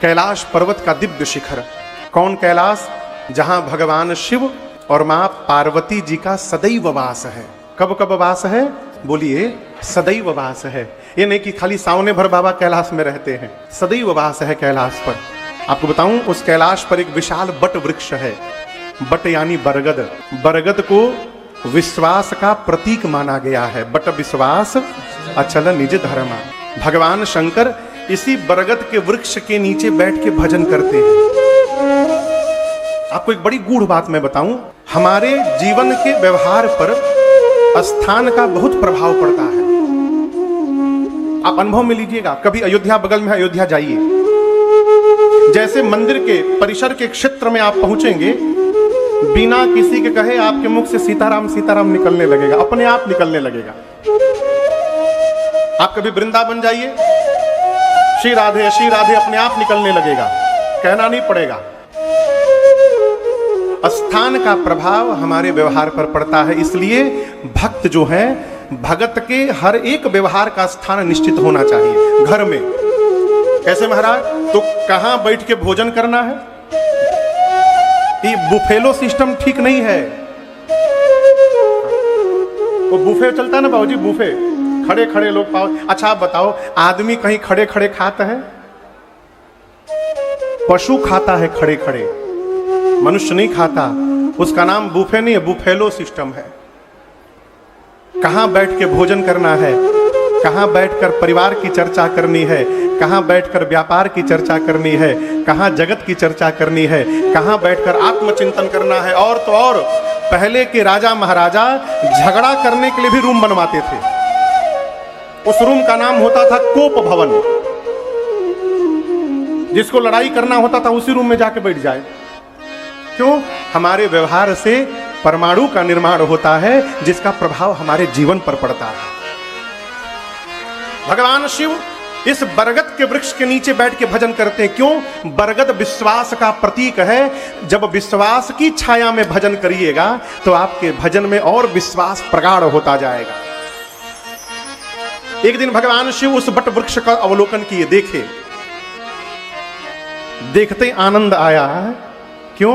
कैलाश पर्वत का दिव्य शिखर। कौन कैलाश? जहां भगवान शिव और मां पार्वती जी का सदैव वास है। कब कब वास है? बोलिए, सदैव वास है। ये नहीं कि खाली सावने भर बाबा कैलाश में रहते हैं, सदैव वास है कैलाश पर। आपको बताऊं, उस कैलाश पर एक विशाल बट वृक्ष है। बट यानी बरगद। बरगद को विश्वास का प्रतीक माना गया है। बट विश्वास अचल निज धर्मा। भगवान शंकर इसी बरगद के वृक्ष के नीचे बैठ के भजन करते हैं। आपको एक बड़ी गूढ़ बात मैं बताऊं, हमारे जीवन के व्यवहार पर स्थान का बहुत प्रभाव पड़ता है। आप अनुभव में लीजिएगा, कभी अयोध्या, बगल में अयोध्या जाइए, जैसे मंदिर के परिसर के क्षेत्र में आप पहुंचेंगे, बिना किसी के कहे आपके मुख से सीताराम सीताराम निकलने लगेगा, अपने आप निकलने लगेगा। आप कभी वृंदावन जाइए, श्री राधे अपने आप निकलने लगेगा, कहना नहीं पड़ेगा। स्थान का प्रभाव हमारे व्यवहार पर पड़ता है। इसलिए भक्त जो है, भगत के हर एक व्यवहार का स्थान निश्चित होना चाहिए। घर में कैसे महाराज? तो कहां बैठ के भोजन करना है? ये बुफेलो सिस्टम ठीक नहीं है। वो बुफे चलता है ना बाबूजी, बुफे, खड़े खड़े लोग पाओ। अच्छा आप बताओ, आदमी कहीं खड़े खड़े खाता है? पशु खाता है खड़े खड़े, मनुष्य नहीं खाता। उसका नाम बुफे नहीं है, बुफेलो सिस्टम है। कहां बैठ के भोजन करना है, कहां बैठकर परिवार की चर्चा करनी है, कहां बैठकर व्यापार की चर्चा करनी है, कहां जगत की चर्चा करनी है, कहां बैठकर आत्मचिंतन करना है। और तो और, पहले के राजा महाराजा झगड़ा करने के लिए भी रूम बनवाते थे। उस रूम का नाम होता था कोप भवन। जिसको लड़ाई करना होता था उसी रूम में जाके बैठ जाए। क्यों? हमारे व्यवहार से परमाणु का निर्माण होता है, जिसका प्रभाव हमारे जीवन पर पड़ता है। भगवान शिव इस बरगद के वृक्ष के नीचे बैठ के भजन करते हैं। क्यों? बरगद विश्वास का प्रतीक है। जब विश्वास की छाया में भजन करिएगा तो आपके भजन में और विश्वास प्रगाढ़ होता जाएगा। एक दिन भगवान शिव उस बट वृक्ष का अवलोकन किए, देखे, देखते आनंद आया है। क्यों?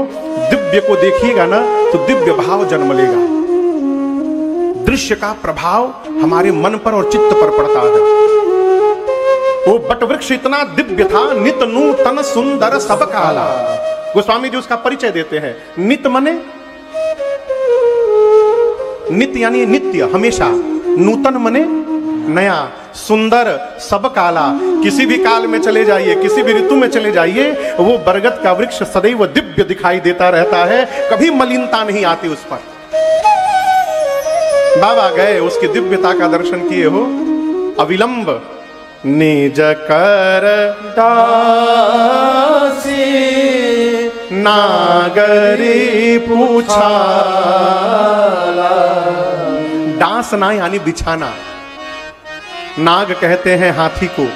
दिव्य को देखिएगा ना तो दिव्य भाव जन्म लेगा। दृश्य का प्रभाव हमारे मन पर और चित्त पर पड़ता है। वो बट वृक्ष इतना दिव्य था, नित नूतन सुंदर सब काला। गोस्वामी जी उसका परिचय देते हैं। नित मने, नित्य यानी नित्य, हमेशा। नूतन मने नया, सुंदर सब काला। किसी भी काल में चले जाइए, किसी भी ऋतु में चले जाइए, वो बरगद का वृक्ष सदैव दिव्य दिखाई देता रहता है। कभी मलिनता नहीं आती उस पर। बाबा गए, उसकी दिव्यता का दर्शन किए हो। अविलंब निज कर दासी नागरी पूछा। दास ना यानी बिछाना। नाग कहते हैं हाथी को।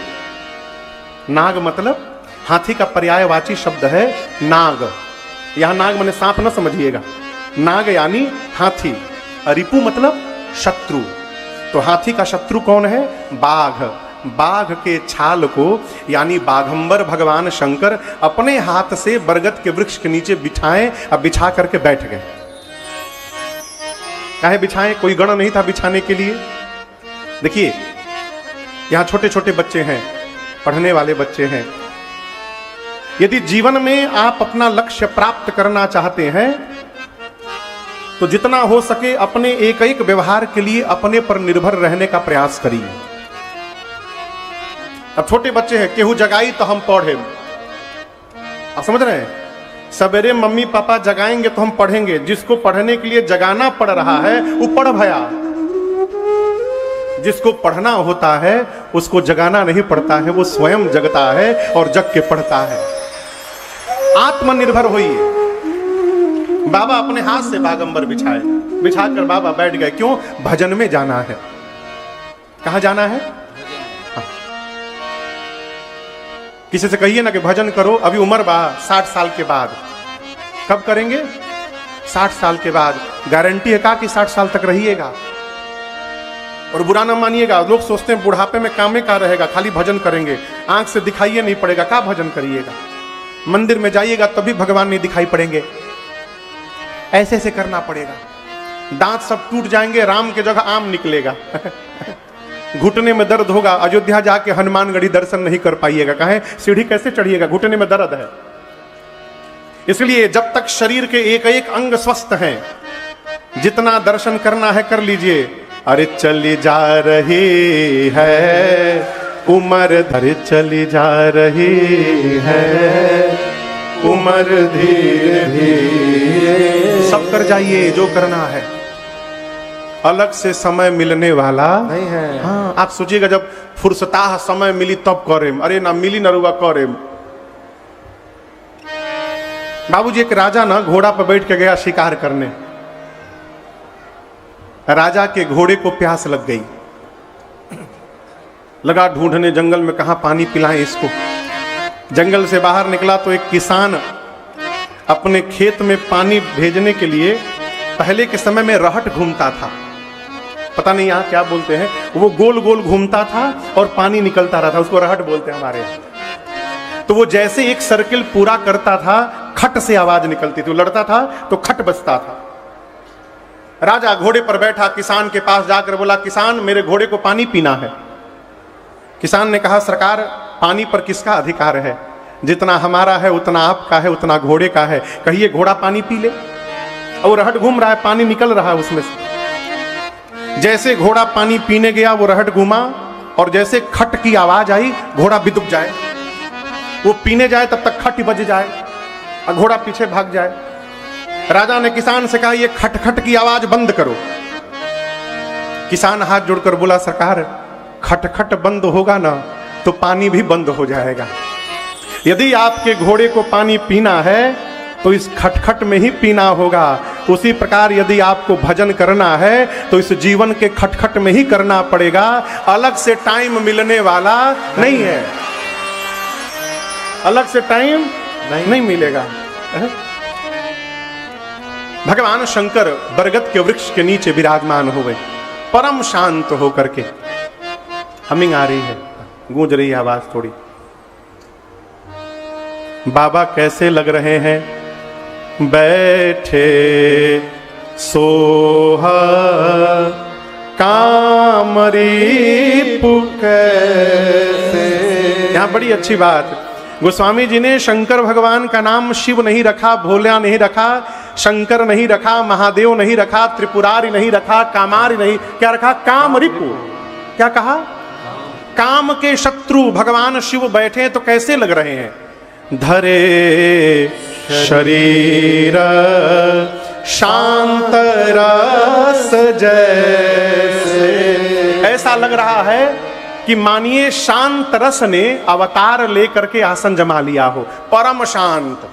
नाग मतलब हाथी का पर्यायवाची शब्द है नाग। यहां नाग माने सांप न समझिएगा। नाग यानी हाथी। रिपु मतलब शत्रु। तो हाथी का शत्रु कौन है? बाघ। बाघ के छाल को यानी बाघंबर भगवान शंकर अपने हाथ से बरगद के वृक्ष के नीचे बिछाएं, अब बिछा करके बैठ गए। काहे बिछाएं? कोई गण नहीं था बिछाने के लिए। देखिए, यहां छोटे छोटे बच्चे हैं, पढ़ने वाले बच्चे हैं। यदि जीवन में आप अपना लक्ष्य प्राप्त करना चाहते हैं तो जितना हो सके अपने एक एक व्यवहार के लिए अपने पर निर्भर रहने का प्रयास करिए। अब छोटे बच्चे हैं, केहू जगाई तो हम पढ़े। आप समझ रहे हैं? सवेरे मम्मी पापा जगाएंगे तो हम पढ़ेंगे। जिसको पढ़ने के लिए जगाना पड़ रहा है वो पढ़ भया। जिसको पढ़ना होता है उसको जगाना नहीं पड़ता है, वो स्वयं जगता है और जग के पढ़ता है। आत्मनिर्भर होइए। बाबा अपने हाथ से बागंबर बिछाए, बिछाकर बाबा बैठ गए। क्यों? भजन में जाना है। कहां जाना है? किसी से कहिए ना कि भजन करो, अभी उम्र बा 60 साल के बाद। कब करेंगे? 60 साल के बाद। गारंटी है का कि 60 साल तक रहिएगा? और बुरा ना मानिएगा, लोग सोचते हैं बुढ़ापे में कामे का रहेगा, खाली भजन करेंगे, आंख से दिखाइए नहीं पड़ेगा, क्या भजन करिएगा? मंदिर में जाइएगा तभी भगवान नहीं दिखाई पड़ेंगे, ऐसे ऐसे करना पड़ेगा। दांत सब टूट जाएंगे, राम की जगह आम निकलेगा। घुटने में दर्द होगा, अयोध्या जाके हनुमानगढ़ी दर्शन नहीं कर पाइएगा, कहें सीढ़ी कैसे चढ़िएगा, घुटने में दर्द है। इसलिए जब तक शरीर के एक एक अंग स्वस्थ हैं, जितना दर्शन करना है कर लीजिए। अरे चली जा रही है उम्र, अरे चली जा रही है उम्र, धीरे धीरे सब कर जाइए जो करना है। अलग से समय मिलने वाला नहीं है। हाँ, आप सोचिएगा जब फुर्सता समय मिली तब करें, अरे ना मिली न रुआ करें। बाबूजी, एक राजा ना घोड़ा पर बैठ के गया शिकार करने। राजा के घोड़े को प्यास लग गई, लगा ढूंढने जंगल में कहां पानी पिलाएं इसको। जंगल से बाहर निकला तो एक किसान अपने खेत में पानी भेजने के लिए पहले के समय में रहट घूमता था, पता नहीं यहां क्या बोलते हैं, वो गोल गोल घूमता था और पानी निकलता रहा था, उसको रहट बोलते हैं हमारे यहाँ। तो वो जैसे एक सर्किल पूरा करता था, खट से आवाज निकलती थी, वो लड़ता था तो खट बजता था। राजा घोड़े पर बैठा किसान के पास जाकर बोला, किसान मेरे घोड़े को पानी पीना है। किसान ने कहा, सरकार पानी पर किसका अधिकार है, जितना हमारा है उतना आपका है, उतना घोड़े का है, कहिए घोड़ा पानी पी ले। और रहट घूम रहा है, पानी निकल रहा है उसमें से। जैसे घोड़ा पानी पीने गया वो रहट घूमा और जैसे खट की आवाज आई घोड़ा बिदुक जाए, वो पीने जाए तब तक खट बज जाए और घोड़ा पीछे भाग जाए। राजा ने किसान से कहा, ये खटखट की आवाज बंद करो। किसान हाथ जोड़कर बोला, सरकार खटखट बंद होगा ना तो पानी भी बंद हो जाएगा। यदि आपके घोड़े को पानी पीना है तो इस खटखट में ही पीना होगा। उसी प्रकार यदि आपको भजन करना है तो इस जीवन के खटखट में ही करना पड़ेगा, अलग से टाइम मिलने वाला नहीं है, अलग से टाइम नहीं मिलेगा। भगवान शंकर बरगद के वृक्ष के नीचे विराजमान हुए, परम शांत होकर के। हमिंग आ रही है, गूंज रही है आवाज थोड़ी। बाबा कैसे लग रहे हैं, बैठे सोहा कामरी पुकैसे। यहां बड़ी अच्छी बात, गोस्वामी जी ने शंकर भगवान का नाम शिव नहीं रखा, भोला नहीं रखा, शंकर नहीं रखा, महादेव नहीं रखा, त्रिपुरारी नहीं रखा, कामारी नहीं, क्या रखा, काम रिपु। क्या कहा, काम के शत्रु भगवान शिव बैठे तो कैसे लग रहे हैं, धरे शरीर शांत रस जैसे। ऐसा लग रहा है कि मानिए शांत रस ने अवतार लेकर के आसन जमा लिया हो, परम शांत।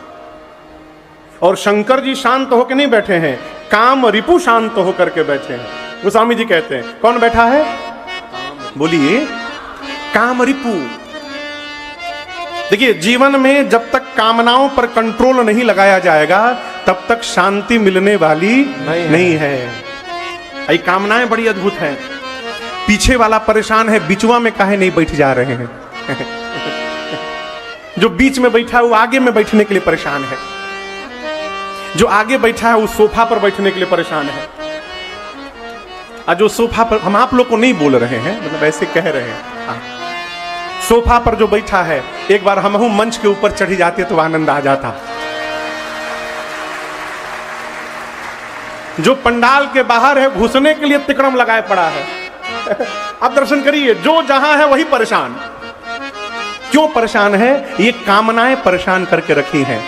और शंकर जी शांत होकर नहीं बैठे हैं, काम रिपु शांत होकर के बैठे हैं। गोस्वामी जी कहते हैं, कौन बैठा है, बोलिए, काम रिपु। देखिए, जीवन में जब तक कामनाओं पर कंट्रोल नहीं लगाया जाएगा तब तक शांति मिलने वाली नहीं है। ये कामनाएं बड़ी अद्भुत हैं। पीछे वाला परेशान है, बिचवा में काहे नहीं बैठ जा रहे हैं। जो बीच में बैठा है वो आगे में बैठने के लिए परेशान है, जो आगे बैठा है वो सोफा पर बैठने के लिए परेशान है। और जो सोफा पर, हम आप लोग को नहीं बोल रहे हैं, मतलब ऐसे कह रहे हैं, सोफा पर जो बैठा है, एक बार हम मंच के ऊपर चढ़ी जाते तो आनंद आ जाता। जो पंडाल के बाहर है घुसने के लिए तिकड़म लगाए पड़ा है। आप दर्शन करिए, जो जहां है वही परेशान। क्यों परेशान है, ये कामनाएं परेशान करके रखी हैं।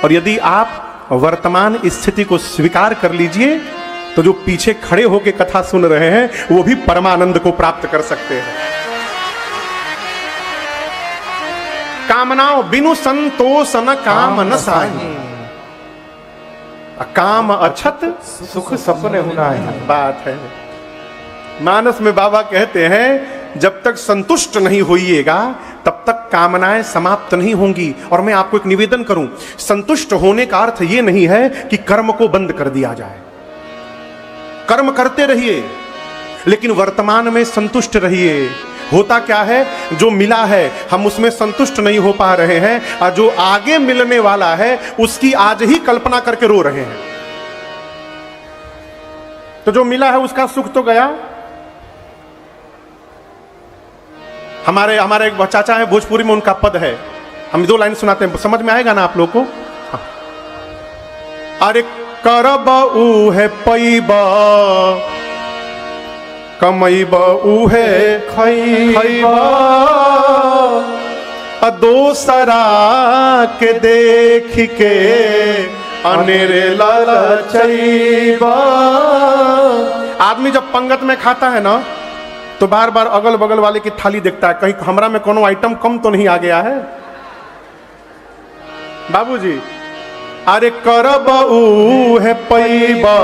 और यदि आप वर्तमान स्थिति को स्वीकार कर लीजिए तो जो पीछे खड़े होकर कथा सुन रहे हैं वो भी परमानंद को प्राप्त कर सकते हैं। कामनाओं बिनु संतोष न काम न साही, काम अछत सुख सपने होना है, बात है। मानस में बाबा कहते हैं, जब तक संतुष्ट नहीं होइएगा तब तक कामनाएं समाप्त नहीं होंगी। और मैं आपको एक निवेदन करूं, संतुष्ट होने का अर्थ यह नहीं है कि कर्म को बंद कर दिया जाए। कर्म करते रहिए, लेकिन वर्तमान में संतुष्ट रहिए। होता क्या है, जो मिला है हम उसमें संतुष्ट नहीं हो पा रहे हैं, और जो आगे मिलने वाला है उसकी आज ही कल्पना करके रो रहे हैं। तो जो मिला है उसका सुख तो गया। हमारे एक चाचा है भोजपुरी में, उनका पद है, हम 2 लाइन सुनाते हैं, समझ में आएगा ना आप लोग को। हाँ। अरे करब उहे पैबा, कमैब उहे खैबा, दोसरा के देख के अनेरे ललचैबा। आदमी जब पंगत में खाता है ना तो बार बार अगल बगल वाले की थाली देखता है, कहीं हमरा में कोनो आइटम कम तो नहीं आ गया है। बाबूजी, अरे करब उहे पैबा,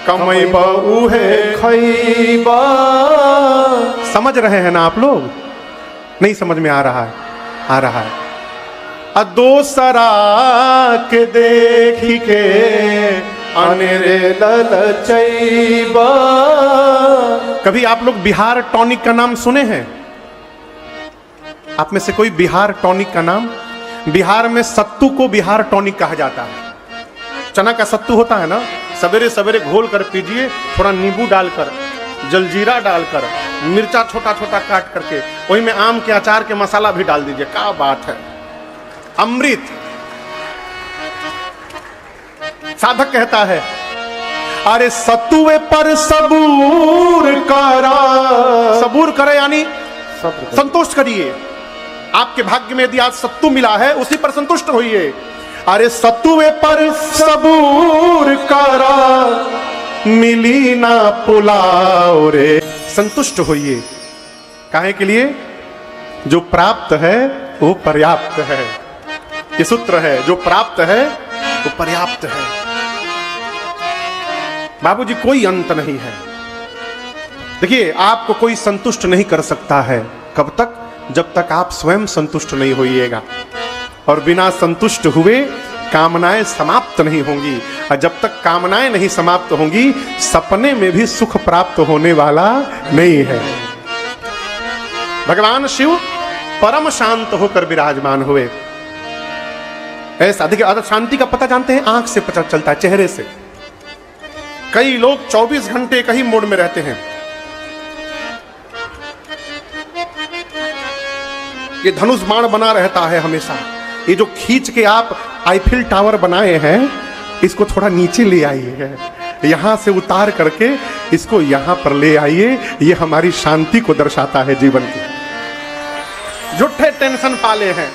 कमैब उहे खैबा। समझ रहे हैं ना आप लोग? नहीं समझ में आ रहा है? आ रहा है। दोसरा के देखी के अनेरे ललचैबा। कभी आप लोग बिहार टॉनिक का नाम सुने हैं? आप में से कोई बिहार टॉनिक का नाम? बिहार में सत्तू को बिहार टॉनिक कहा जाता है। चना का सत्तू होता है ना, सवेरे सवेरे घोल कर पीजिए, थोड़ा नींबू डालकर, जलजीरा डालकर, मिर्चा छोटा छोटा काट करके, वही में आम के अचार के मसाला भी डाल दीजिए, क्या बात है, अमृत। साधक कहता है, अरे सत्तुए पर सबूर करा। सबूर करे यानी संतुष्ट करिए। आपके भाग्य में यदि आज सत्तू मिला है, उसी पर संतुष्ट होइए। अरे सत्तुए पर सबूर करा, मिली ना पुलाव रे। संतुष्ट होइए। काहे के लिए? जो प्राप्त है वो पर्याप्त है। ये सूत्र है, जो प्राप्त है वो पर्याप्त है। बाबूजी, कोई अंत नहीं है। देखिए, आपको कोई संतुष्ट नहीं कर सकता है। कब तक? जब तक आप स्वयं संतुष्ट नहीं होइएगा। और बिना संतुष्ट हुए कामनाएं समाप्त नहीं होंगी, और जब तक कामनाएं नहीं समाप्त होंगी, सपने में भी सुख प्राप्त होने वाला नहीं है। भगवान शिव परम शांत होकर विराजमान हुए। ऐसा देखिए, शांति का पता जानते हैं? आंख से पता चलता है, चेहरे से। कई लोग 24 घंटे कहीं मोड में रहते हैं। ये धनुष बाण बना रहता है हमेशा। ये जो खींच के आप आईफिल टावर बनाए हैं, इसको थोड़ा नीचे ले आइए, यहां से उतार करके इसको यहां पर ले आइए। ये हमारी शांति को दर्शाता है जीवन की। झूठे टेंशन पाले हैं,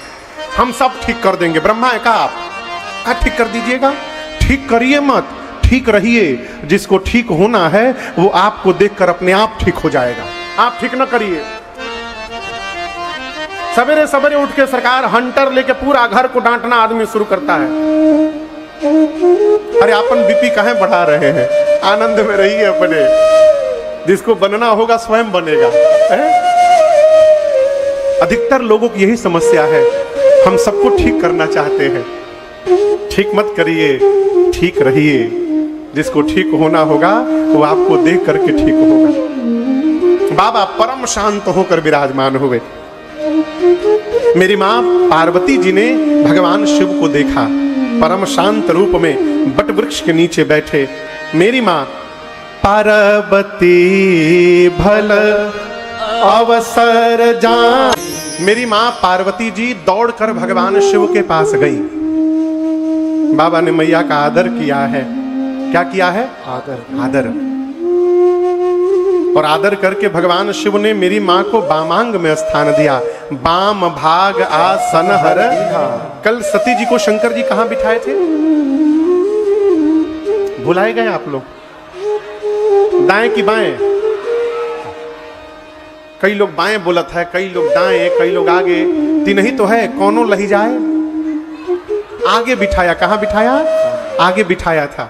हम सब ठीक कर देंगे। ब्रह्मा है कहा, आप ठीक कर दीजिएगा? ठीक करिए मत, ठीक रहिए। जिसको ठीक होना है वो आपको देखकर अपने आप ठीक हो जाएगा। आप ठीक न करिए। सवेरे सवेरे उठ के सरकार हंटर लेके पूरा घर को डांटना आदमी शुरू करता है। अरे अपन बीपी काहे बढ़ा रहे हैं? आनंद में रहिए अपने। जिसको बनना होगा स्वयं बनेगा। अधिकतर लोगों की यही समस्या है, हम सबको ठीक करना चाहते हैं। ठीक मत करिए, ठीक रहिए। जिसको ठीक होना होगा वो आपको देख करके ठीक होगा। बाबा परम शांत होकर विराजमान हुए। मेरी मां पार्वती जी ने भगवान शिव को देखा, परम शांत रूप में बट वृक्ष के नीचे बैठे। मेरी मां पार्वती भल अवसर जान। मेरी मां पार्वती जी दौड़कर भगवान शिव के पास गई। बाबा ने मैया का आदर किया है। क्या किया है? आदर। और आदर करके भगवान शिव ने मेरी मां को बामांग में स्थान दिया। बाम भाग आसन हर। कल सती जी को शंकर जी कहां बिठाए थे? भुलाए गए आप लोग? दाएं की बाएं? कई लोग बाएं बोलत है, कई लोग दाएं, कई लोग आगे। तीन ही तो है, कौनों लही जाए। आगे बिठाया। कहां बिठाया? आगे बिठाया था।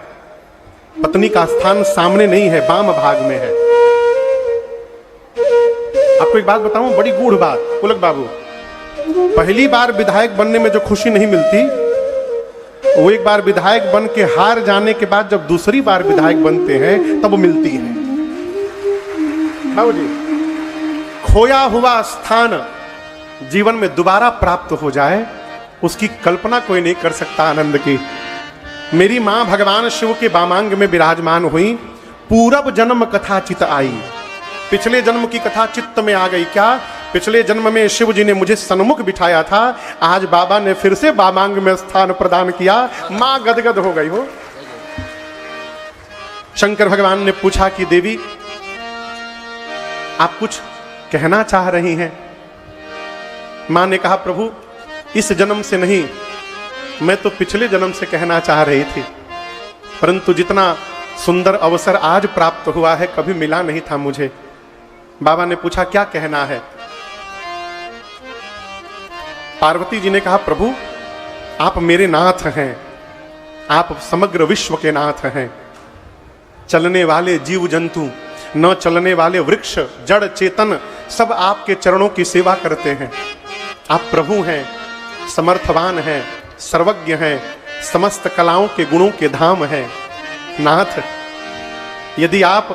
पत्नी का स्थान सामने नहीं है, बाम भाग में है। आपको एक बात बताऊं, बड़ी गूढ़ बात। पुलक बाबू, पहली बार विधायक बनने में जो खुशी नहीं मिलती, वो एक बार विधायक बन के हार जाने के बाद जब दूसरी बार विधायक बनते हैं तब मिलती है। हाँ जी, खोया हुआ स्थान जीवन में दोबारा प्राप्त हो जाए, उसकी कल्पना कोई नहीं कर सकता आनंद की। मेरी मां भगवान शिव के वामांग में विराजमान हुई, पूरब जन्म कथा चित आई। पिछले जन्म की कथा चित्त में आ गई। क्या? पिछले जन्म में शिव जी ने मुझे सन्मुख बिठाया था, आज बाबा ने फिर से वामांग में स्थान प्रदान किया। मां गदगद हो गई हो। शंकर भगवान ने पूछा कि देवी, आप कुछ कहना चाह रही हैं? मां ने कहा, प्रभु इस जन्म से नहीं, मैं तो पिछले जन्म से कहना चाह रही थी, परंतु जितना सुंदर अवसर आज प्राप्त हुआ है कभी मिला नहीं था मुझे। बाबा ने पूछा, क्या कहना है? पार्वती जी ने कहा, प्रभु आप मेरे नाथ हैं, आप समग्र विश्व के नाथ हैं। चलने वाले जीव जंतु, न चलने वाले वृक्ष, जड़ चेतन, सब आपके चरणों की सेवा करते हैं। आप प्रभु हैं, समर्थवान हैं, सर्वज्ञ हैं, समस्त कलाओं के गुणों के धाम हैं। नाथ, यदि आप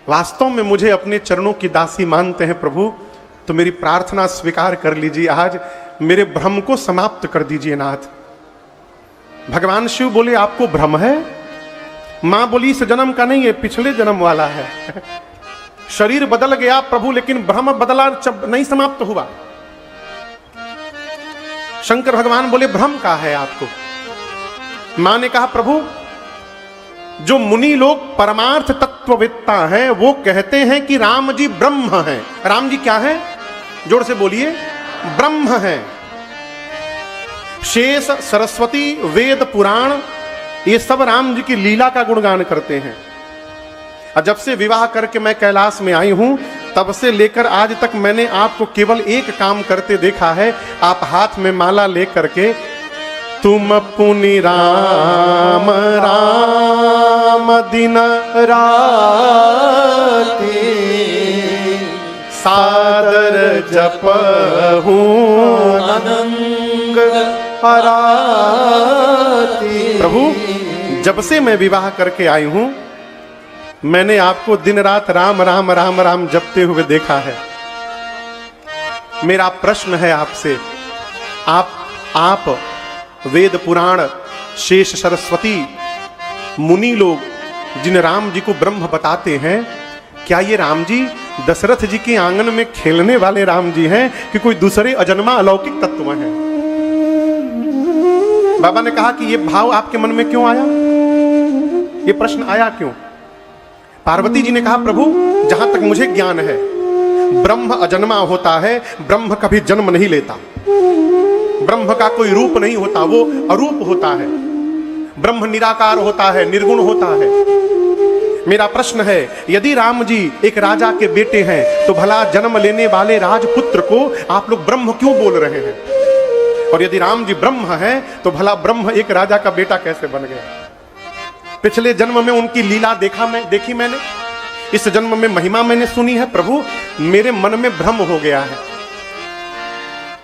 वास्तव में मुझे अपने चरणों की दासी मानते हैं प्रभु, तो मेरी प्रार्थना स्वीकार कर लीजिए, आज मेरे भ्रम को समाप्त कर दीजिए नाथ। भगवान शिव बोले, आपको भ्रम है? मां बोली, इस जन्म का नहीं है, पिछले जन्म वाला है। शरीर बदल गया प्रभु, लेकिन भ्रम बदला नहीं समाप्त हुआ। शंकर भगवान बोले, भ्रम का है आपको? मां ने कहा, प्रभु जो मुनि लोग परमार्थ तत्ववेत्ता हैं वो कहते हैं कि राम जी ब्रह्म हैं। राम जी क्या है? जोर से बोलिए, ब्रह्म हैं। शेष, सरस्वती, वेद, पुराण, ये सब राम जी की लीला का गुणगान करते हैं। और जब से विवाह करके मैं कैलाश में आई हूं, तब से लेकर आज तक मैंने आपको केवल एक काम करते देखा है। आप हाथ में माला लेकर के, तुम पुनि राम राम दिन राति, सादर जपहूं अनंग हराति। प्रभु जब से मैं विवाह करके आई हूं, मैंने आपको दिन रात राम राम राम राम जपते हुए देखा है। मेरा प्रश्न है आपसे, आप वेद पुराण, शेष, सरस्वती, मुनि लोग जिन राम जी को ब्रह्म बताते हैं, क्या ये राम जी दशरथ जी के आंगन में खेलने वाले राम जी हैं कि कोई दूसरे अजन्मा अलौकिक तत्व हैं? बाबा ने कहा कि ये भाव आपके मन में क्यों आया, ये प्रश्न आया क्यों? पार्वती जी ने कहा, प्रभु जहां तक मुझे ज्ञान है, ब्रह्म अजन्मा होता है, ब्रह्म कभी जन्म नहीं लेता। ब्रह्म का कोई रूप नहीं होता, वो अरूप होता है। ब्रह्म निराकार होता है, निर्गुण होता है। मेरा प्रश्न है, यदि राम जी एक राजा के बेटे हैं, तो भला जन्म लेने वाले राजपुत्र को आप लोग ब्रह्म क्यों बोल रहे हैं? और यदि राम जी ब्रह्म हैं, तो भला ब्रह्म एक राजा का बेटा कैसे बन गया? पिछले जन्म में उनकी लीला देखी मैंने, इस जन्म में महिमा मैंने सुनी है। प्रभु मेरे मन में भ्रम हो गया है।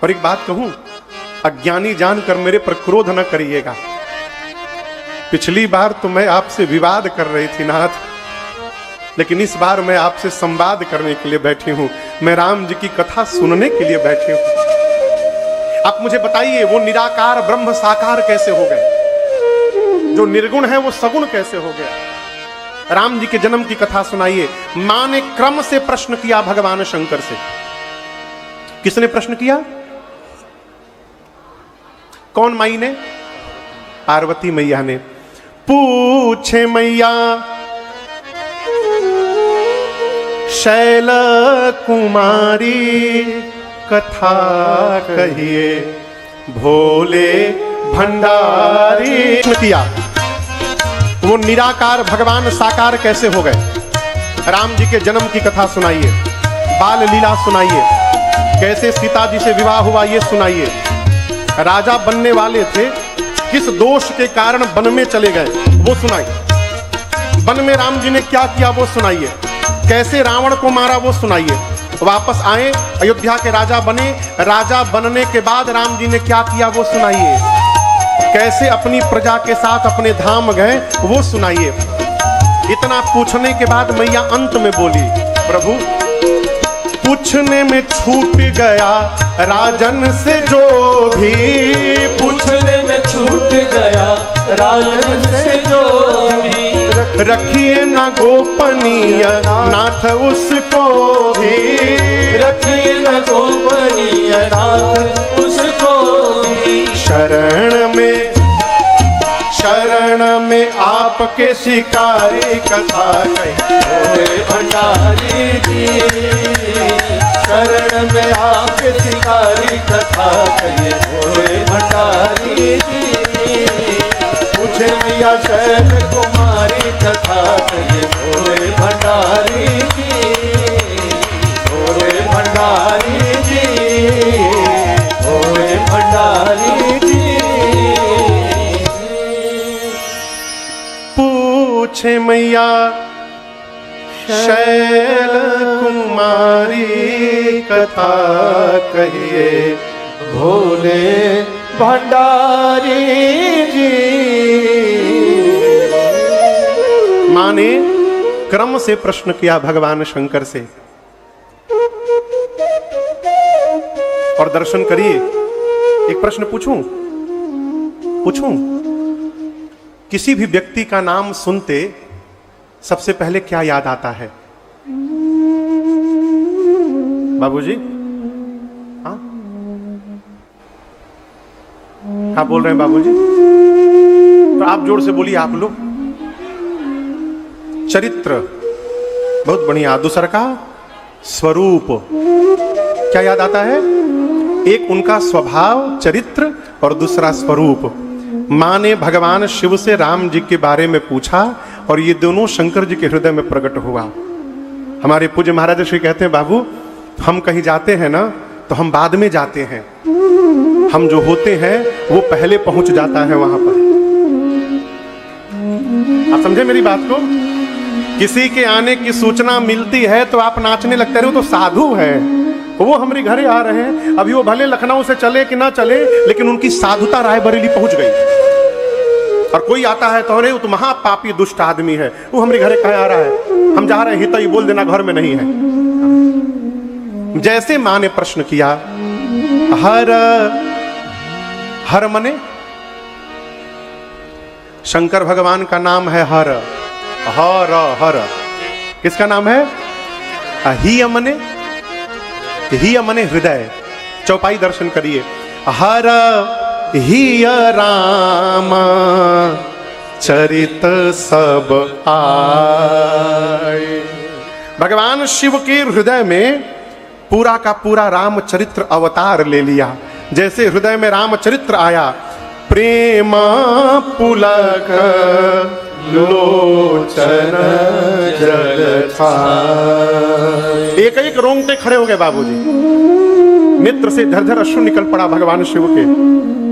और एक बात कहूं, अज्ञानी जानकर मेरे पर क्रोध न करिएगा। पिछली बार तो मैं आपसे विवाद कर रही थी नाथ, लेकिन इस बार मैं आपसे संवाद करने के लिए बैठी हूं। मैं राम जी की कथा सुनने के लिए बैठी हूं। आप मुझे बताइए, वो निराकार ब्रह्म साकार कैसे हो गए? जो निर्गुण है वो सगुण कैसे हो गया? राम जी के जन्म की कथा सुनाइए। मां ने क्रम से प्रश्न किया भगवान शंकर से। किसने प्रश्न किया? कौन माई ने? पार्वती मैया ने। पूछे मैया शैल कुमारी, कथा कहिए भोले भंडारी। किया वो निराकार भगवान साकार कैसे हो गए? राम जी के जन्म की कथा सुनाइए, बाल लीला सुनाइए, कैसे सीता जी से विवाह हुआ ये सुनाइए। राजा बनने वाले थे, किस दोष के कारण वन में चले गए वो सुनाइए। वन में राम जी ने क्या किया वो सुनाइए। कैसे रावण को मारा वो सुनाइए। वापस आए, अयोध्या के राजा बने, राजा बनने के बाद राम जी ने क्या किया वो सुनाइए। कैसे अपनी प्रजा के साथ अपने धाम गए वो सुनाइए। इतना पूछने के बाद मैया अंत में बोली, प्रभु पूछने में छूट गया राजन से जो भी, पूछने में छूट गया राजन से जो भी, रखिए ना गोपनीय नाथ उसको भी, रखिए न गोपनीय नाथ उसको भी। शरण में आपके शिकारी कथा कही भंडारी जी, शरण में आपके शिकारी कथा कही भंडारी जी, मुझे मैया शैल कुमारी कथा कही भंडारी जी, भंडारी जी, भंडारी जी। पूछे मैया शैल कुमारी कथा कहिए भोले भंडारी जी। मां ने क्रम से प्रश्न किया भगवान शंकर से, और दर्शन करिए। एक प्रश्न पूछूं? किसी भी व्यक्ति का नाम सुनते सबसे पहले क्या याद आता है? बाबूजी, हाँ क्या बोल रहे हैं बाबूजी? तो आप जोर से बोलिए आप लोग। चरित्र, बहुत बढ़िया। दूसरा का स्वरूप, क्या याद आता है? एक उनका स्वभाव चरित्र और दूसरा स्वरूप। मां ने भगवान शिव से राम जी के बारे में पूछा और ये दोनों शंकर जी के हृदय में प्रकट हुआ। हमारे पूज्य महाराज श्री कहते हैं, बाबू हम कहीं जाते हैं ना तो हम बाद में जाते हैं, हम जो होते हैं वो पहले पहुंच जाता है वहां पर। आप समझे मेरी बात को? किसी के आने की सूचना मिलती है तो आप नाचने लगते रहे हो, तो साधु है वो हमारे घरे आ रहे हैं। अभी वो भले लखनऊ से चले कि ना चले, लेकिन उनकी साधुता रायबरेली पहुंच गई। और कोई आता है तो अरे वो तो महापापी दुष्ट आदमी है, वो हमारे घरे कहाँ आ रहा है, हम जा रहे हैं हित ही बोल देना घर में नहीं है। जैसे मां ने प्रश्न किया, हर हर मने शंकर भगवान का नाम है हर। हर हर किसका नाम है? ही मने, ही मने हृदय। चौपाई दर्शन करिए। हर ही राम चरित सब आए। भगवान शिव के हृदय में पूरा का पूरा रामचरित्र अवतार ले लिया। जैसे हृदय में रामचरित्र आया, प्रेम पुलक लोचन जल छाए। एक एक रोंगटे खड़े हो गए बाबूजी, नेत्र से झरझर अश्रु निकल पड़ा भगवान शिव के।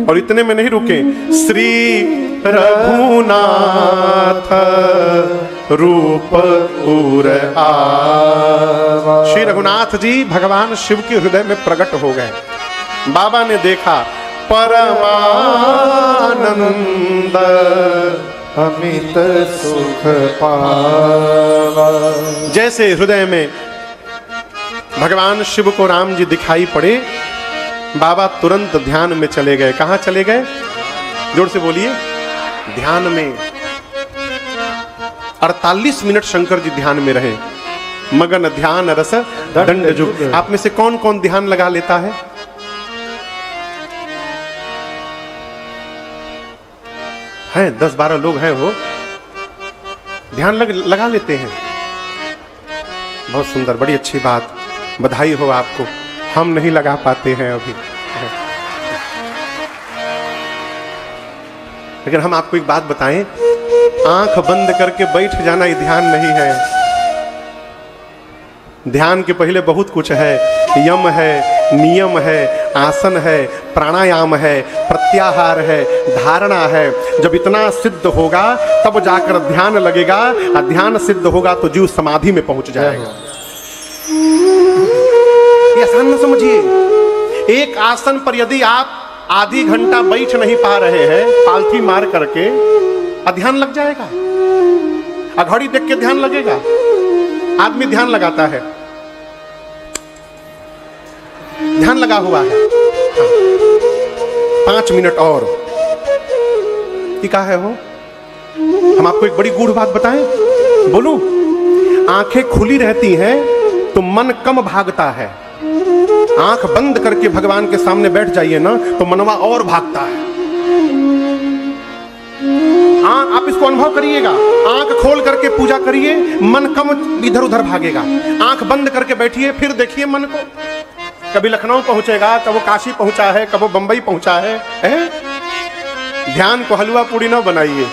और इतने में नहीं रुके, श्री रघुनाथ रूप उर आवा। श्री रघुनाथ जी भगवान शिव के हृदय में प्रकट हो गए। बाबा ने देखा, परमानंद अमित सुख पावा। जैसे हृदय में भगवान शिव को राम जी दिखाई पड़े, बाबा तुरंत ध्यान में चले गए। कहां चले गए? जोर से बोलिए। ध्यान में 48 मिनट शंकर जी ध्यान में रहे। मगन ध्यान रस दंड जुग। आप में से कौन कौन ध्यान लगा लेता है? हैं 10-12 लोग हैं, वो ध्यान लगा लेते हैं। बहुत सुंदर, बड़ी अच्छी बात, बधाई हो आपको। हम नहीं लगा पाते हैं अभी, लेकिन हम आपको एक बात बताएं, आंख बंद करके बैठ जाना ये ध्यान नहीं है। ध्यान के पहले बहुत कुछ है। यम है, नियम है, आसन है, प्राणायाम है, प्रत्याहार है, धारणा है। जब इतना सिद्ध होगा तब जाकर ध्यान लगेगा, और ध्यान सिद्ध होगा तो जीव समाधि में पहुंच जाएगा। ये आसान न समझिए। एक आसन पर यदि आप आधी घंटा बैठ नहीं पा रहे हैं पालथी मार करके, ध्यान लग जाएगा। घड़ी देख के ध्यान लगेगा। आदमी ध्यान लगाता है, ध्यान लगा हुआ है, 5 मिनट और, ये क्या है वो? हम आपको एक बड़ी गूढ़ बात बताएं, बोलूं? आंखें खुली रहती हैं तो मन कम भागता है। आंख बंद करके भगवान के सामने बैठ जाइए ना तो मनवा और भागता है। आप इसको अनुभव करिएगा। आंख खोल करके पूजा करिए, मन कम इधर उधर भागेगा। आंख बंद करके बैठिए, फिर देखिए मन को, कभी लखनऊ पहुंचेगा, कब काशी पहुंचा है, कब बंबई पहुंचा है? ध्यान को हलवा पूड़ी ना बनाइए,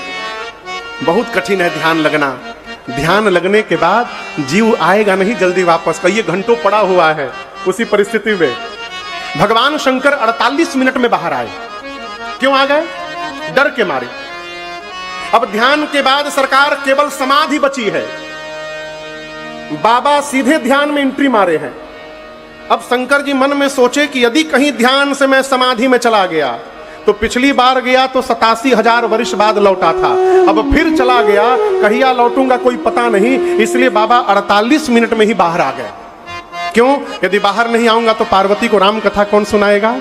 बहुत कठिन है ध्यान लगना। ध्यान लगने के बाद जीव आएगा नहीं जल्दी वापस, कहिए घंटों पड़ा हुआ है उसी परिस्थिति में। भगवान शंकर 48 मिनट में बाहर आए। क्यों आ गए? डर के मारे। अब ध्यान के बाद सरकार केवल समाधि बची है, बाबा सीधे ध्यान में एंट्री मारे हैं। अब शंकर जी मन में सोचे कि यदि कहीं ध्यान से मैं समाधि में चला गया तो पिछली बार गया तो 87,000 वर्ष बाद लौटा था, अब फिर चला गया, कहिया लौटूंगा कोई पता नहीं, इसलिए बाबा 48 मिनट में ही बाहर आ गए। क्यों? यदि बाहर नहीं आऊंगा तो पार्वती को राम कथा कौन सुनाएगा?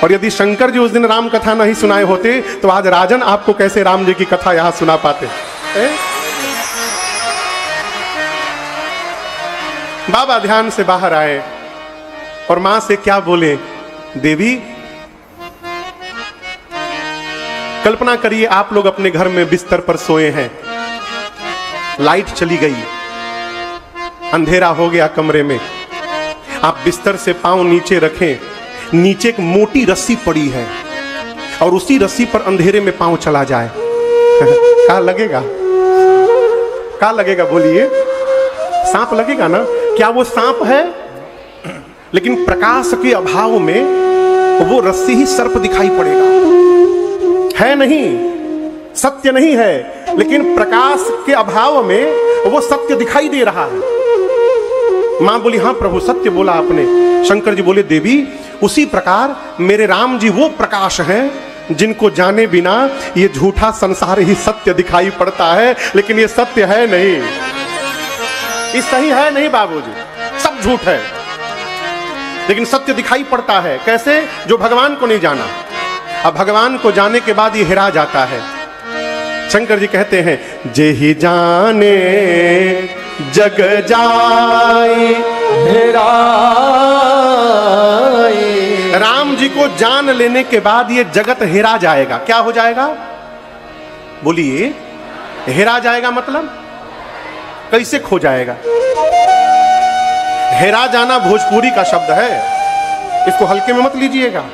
और यदि शंकर जी उस दिन राम कथा नहीं सुनाए होते तो आज राजन आपको कैसे राम जी की कथा यहां सुना पाते? बाबा ध्यान से बाहर आए और मां से क्या बोले? देवी, कल्पना करिए आप लोग अपने घर में बिस्तर पर सोए हैं, लाइट चली गई, अंधेरा हो गया कमरे में, आप बिस्तर से पांव नीचे रखें, नीचे एक मोटी रस्सी पड़ी है और उसी रस्सी पर अंधेरे में पांव चला जाए, क्या लगेगा? क्या लगेगा बोलिए? सांप लगेगा ना? क्या वो सांप है? लेकिन प्रकाश के अभाव में वो रस्सी ही सर्प दिखाई पड़ेगा, है नहीं, सत्य नहीं है, लेकिन प्रकाश के अभाव में वो सत्य दिखाई दे रहा है। मां बोली हाँ प्रभु सत्य बोला आपने। शंकर जी बोले देवी, उसी प्रकार मेरे राम जी वो प्रकाश हैं जिनको जाने बिना ये झूठा संसार ही सत्य दिखाई पड़ता है, लेकिन ये सत्य है नहीं, ये सही है नहीं बाबूजी, सब झूठ है, लेकिन सत्य दिखाई पड़ता है। कैसे? जो भगवान को नहीं जाना। अब भगवान को जाने के बाद ये हिरा जाता है। शंकर जी कहते हैं जे ही जाने जग जाए हेराए। राम जी को जान लेने के बाद ये जगत हिरा जाएगा। क्या हो जाएगा? बोलिए, हिरा जाएगा मतलब कैसे खो जाएगा? हेरा जाना भोजपुरी का शब्द है, इसको हल्के में मत लीजिएगा।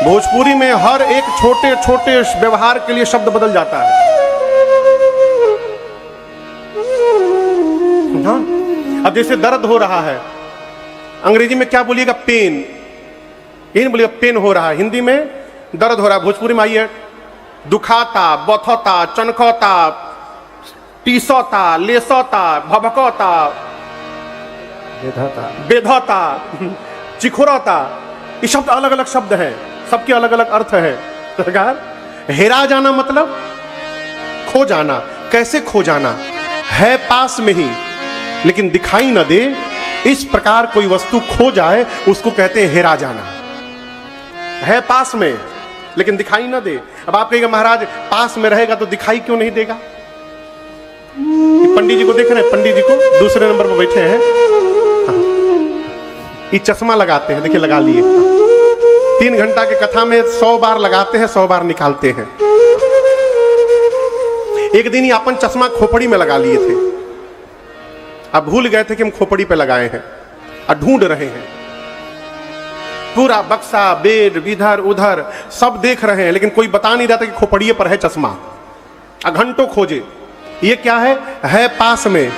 भोजपुरी में हर एक छोटे छोटे व्यवहार के लिए शब्द बदल जाता है। हाँ? अब जैसे दर्द हो रहा है, अंग्रेजी में क्या बोलिएगा? पेन। ये नहीं बोलिएगा पेन हो रहा है, हिंदी में दर्द हो रहा है। भोजपुरी में आइए, दुखाता, बथता, चनखता, टीसोता, लेसोता, भभकता, बेधता, चिखुरता, ये शब्द अलग अलग शब्द हैं, सबके अलग अलग अर्थ है। सरकार, हेरा जाना मतलब खो जाना। कैसे खो जाना? है पास में ही लेकिन दिखाई न दे, इस प्रकार कोई वस्तु खो जाए उसको कहते हैं हेरा जाना। है पास में लेकिन दिखाई न दे। अब आप कहिएगा महाराज पास में रहेगा तो दिखाई क्यों नहीं देगा? पंडित जी को देख रहे हैं, पंडित जी को दूसरे नंबर पर बैठे हैं, ये चश्मा लगाते हैं, देखिए लगा लिए, 3 घंटा के कथा में 100 बार लगाते हैं, 100 बार निकालते हैं। एक दिन ही अपन चश्मा खोपड़ी में लगा लिए थे, अब भूल गए थे कि हम खोपड़ी पे लगाए हैं और ढूंढ रहे हैं। पूरा बक्सा, बेड, इधर उधर सब देख रहे हैं, लेकिन कोई बता नहीं रहा था कि खोपड़िए पर है चश्मा। घंटों खोजे, ये क्या है पास में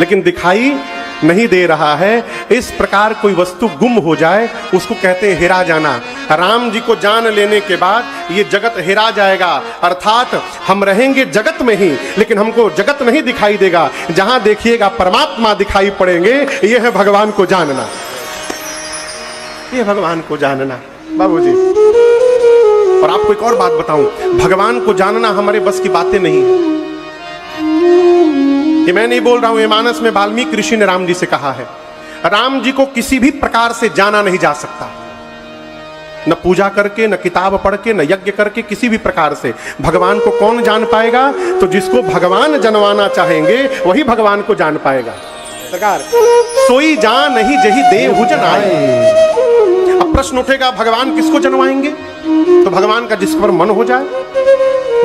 लेकिन दिखाई नहीं दे रहा है। इस प्रकार कोई वस्तु गुम हो जाए उसको कहते हैं हेरा जाना। राम जी को जान लेने के बाद ये जगत हेरा जाएगा, अर्थात हम रहेंगे जगत में ही लेकिन हमको जगत नहीं दिखाई देगा। जहां देखिएगा परमात्मा दिखाई पड़ेंगे। ये है भगवान को जानना, ये भगवान को जानना बाबूजी। और आपको एक और बात बताऊं, भगवान को जानना हमारे बस की बातें नहीं है। ये मैं नहीं बोल रहा हूं, ये मानस में वाल्मीकि ऋषि ने राम जी से कहा है। राम जी को किसी भी प्रकार से जाना नहीं जा सकता, न पूजा करके, न किताब पढ़ के, न यज्ञ करके, किसी भी प्रकार से। भगवान को कौन जान पाएगा? तो जिसको भगवान जनवाना चाहेंगे वही भगवान को जान पाएगा। सरकार सोई जान नहीं जही देव जन आए। अब प्रश्न उठेगा भगवान किसको जनवाएंगे? तो भगवान का जिस पर मन हो जाए,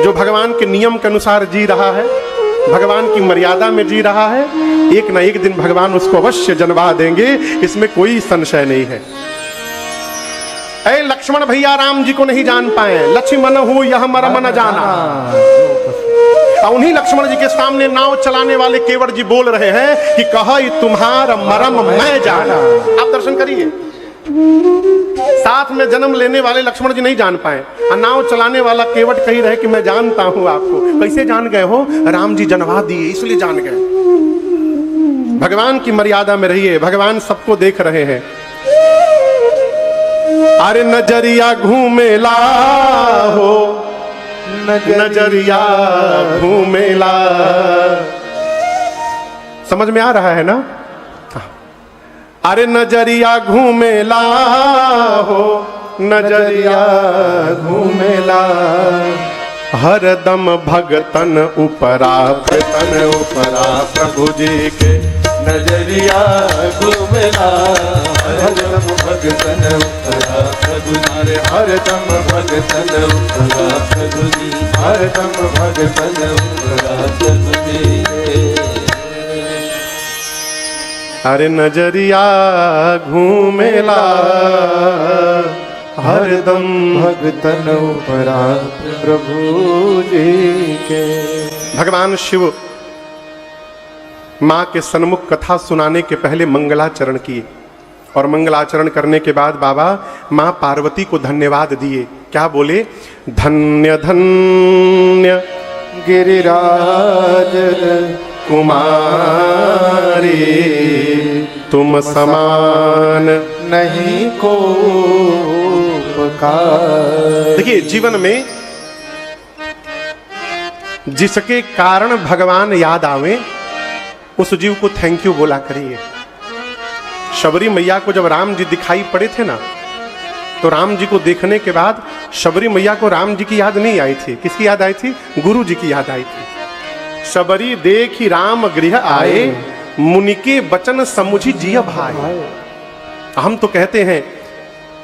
जो भगवान के नियम के अनुसार जी रहा है, भगवान की मर्यादा में जी रहा है, एक ना एक दिन भगवान उसको अवश्य जनवा देंगे, इसमें कोई संशय नहीं है। ऐ लक्ष्मण भैया राम जी को नहीं जान पाए, लक्ष्मण हो यह मरम न जाना। उन्हीं लक्ष्मण जी के सामने नाव चलाने वाले केवट जी बोल रहे हैं कि कहा तुम्हारा मरम मैं जाना। आप दर्शन करिए, साथ में जन्म लेने वाले लक्ष्मण जी नहीं जान पाए, नाव चलाने वाला केवट कही रहे कि मैं जानता हूं आपको। कैसे जान गए हो? राम जी जनवा दिए इसलिए जान गए। भगवान की मर्यादा में रहिए, भगवान सबको देख रहे हैं। अरे नजरिया घूमेला हो, नजरिया घूमेला। समझ में आ रहा है ना? अरे नजरिया घूमेला हो, नजरिया घूमेला। हरदम भगतन उपरा प्रभु जी के नजरिया घूमेला। हरदम भगतन उपरा प्रभु जी, हरदम भगतन उपरा प्रभु जी, हरदम भगतन उपरा प्रभु जी। अरे नजरिया घूमेला, हरदम भगतन उपरा प्रभु जी के। भगवान शिव मां के सन्मुख कथा सुनाने के पहले मंगलाचरण किए, और मंगलाचरण करने के बाद बाबा मां पार्वती को धन्यवाद दिए। क्या बोले? धन्य धन्य गिरिराज कुमारी, तुम समान नहीं को पुकार। देखिए, जीवन में जिसके कारण भगवान याद आवे उस जीव को थैंक यू बोला करिए। शबरी मैया को जब राम जी दिखाई पड़े थे ना, तो राम जी को देखने के बाद शबरी मैया को राम जी की याद नहीं आई थी। किसकी याद आई थी? गुरु जी की याद आई थी। शबरी देखी राम गृह आए, मुनि के बचन समुझी जिय भाई। हम तो कहते हैं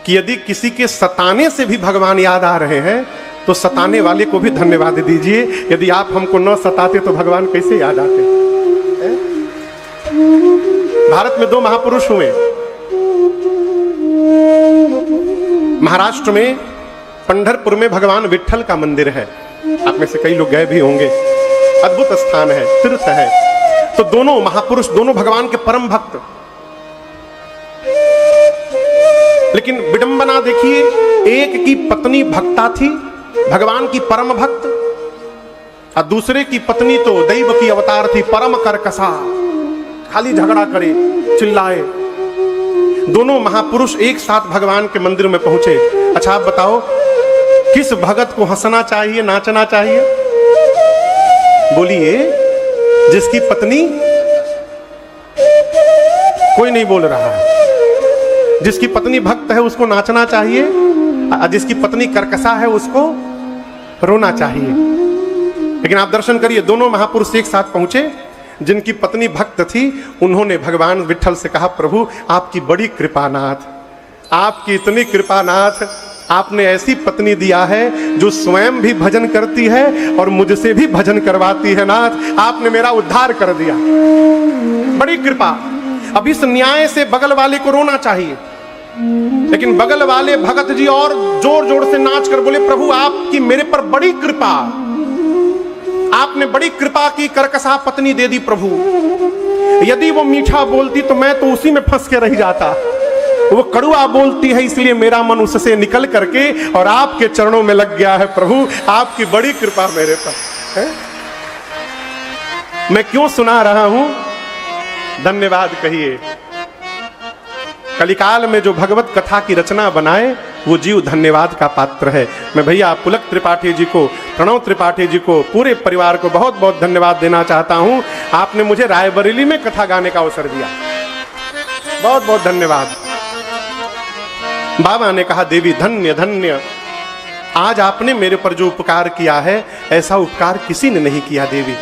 कि यदि किसी के सताने से भी भगवान याद आ रहे हैं तो सताने वाले को भी धन्यवाद दीजिए। यदि आप हमको न सताते तो भगवान कैसे याद आते? भारत में 2 महापुरुष हुए। महाराष्ट्र में पंढरपुर में भगवान विट्ठल का मंदिर है, आप में से कई लोग गए भी होंगे। अद्भुत स्थान है, तीर्थ है। तो दोनों महापुरुष, दोनों भगवान के परम भक्त। लेकिन विडंबना देखिए, एक की पत्नी भक्ता थी, भगवान की परम भक्त, और दूसरे की पत्नी तो दैव की अवतार थी, परम करकसा, खाली झगड़ा करे, चिल्लाए। दोनों महापुरुष एक साथ भगवान के मंदिर में पहुंचे। अच्छा आप बताओ, किस भगत को हंसना चाहिए, नाचना चाहिए? बोलिए। जिसकी पत्नी, कोई नहीं बोल रहा है। जिसकी पत्नी भक्त है उसको नाचना चाहिए, और जिसकी पत्नी करकसा है उसको रोना चाहिए। लेकिन आप दर्शन करिए, दोनों महापुरुष एक साथ पहुंचे। जिनकी पत्नी भक्त थी, उन्होंने भगवान विट्ठल से कहा, प्रभु आपकी बड़ी कृपा नाथ, आपकी इतनी कृपा नाथ, आपने ऐसी पत्नी दिया है जो स्वयं भी भजन करती है और मुझसे भी भजन करवाती है नाथ, आपने मेरा उद्धार कर दिया, बड़ी कृपा। अब इस न्याय से बगल वाले को रोना चाहिए, लेकिन बगल वाले भगत जी और जोर जोर से नाच कर बोले, प्रभु आपकी मेरे पर बड़ी कृपा, आपने बड़ी कृपा की, करकसा पत्नी दे दी प्रभु। यदि वो मीठा बोलती तो मैं तो उसी में फंस के रह जाता, वो कड़ुआ बोलती है इसलिए मेरा मन उससे निकल करके और आपके चरणों में लग गया है। प्रभु आपकी बड़ी कृपा मेरे पर है। मैं क्यों सुना रहा हूं? धन्यवाद कहिए। कलिकाल में जो भगवत कथा की रचना बनाए वो जीव धन्यवाद का पात्र है। मैं भैया पुलक त्रिपाठी जी को, प्रणव त्रिपाठी जी को, पूरे परिवार को बहुत बहुत धन्यवाद देना चाहता हूं। आपने मुझे रायबरेली में कथा गाने का अवसर दिया, बहुत बहुत धन्यवाद। बाबा ने कहा देवी धन्य धन्य, आज आपने मेरे पर जो उपकार किया है ऐसा उपकार किसी ने नहीं किया देवी।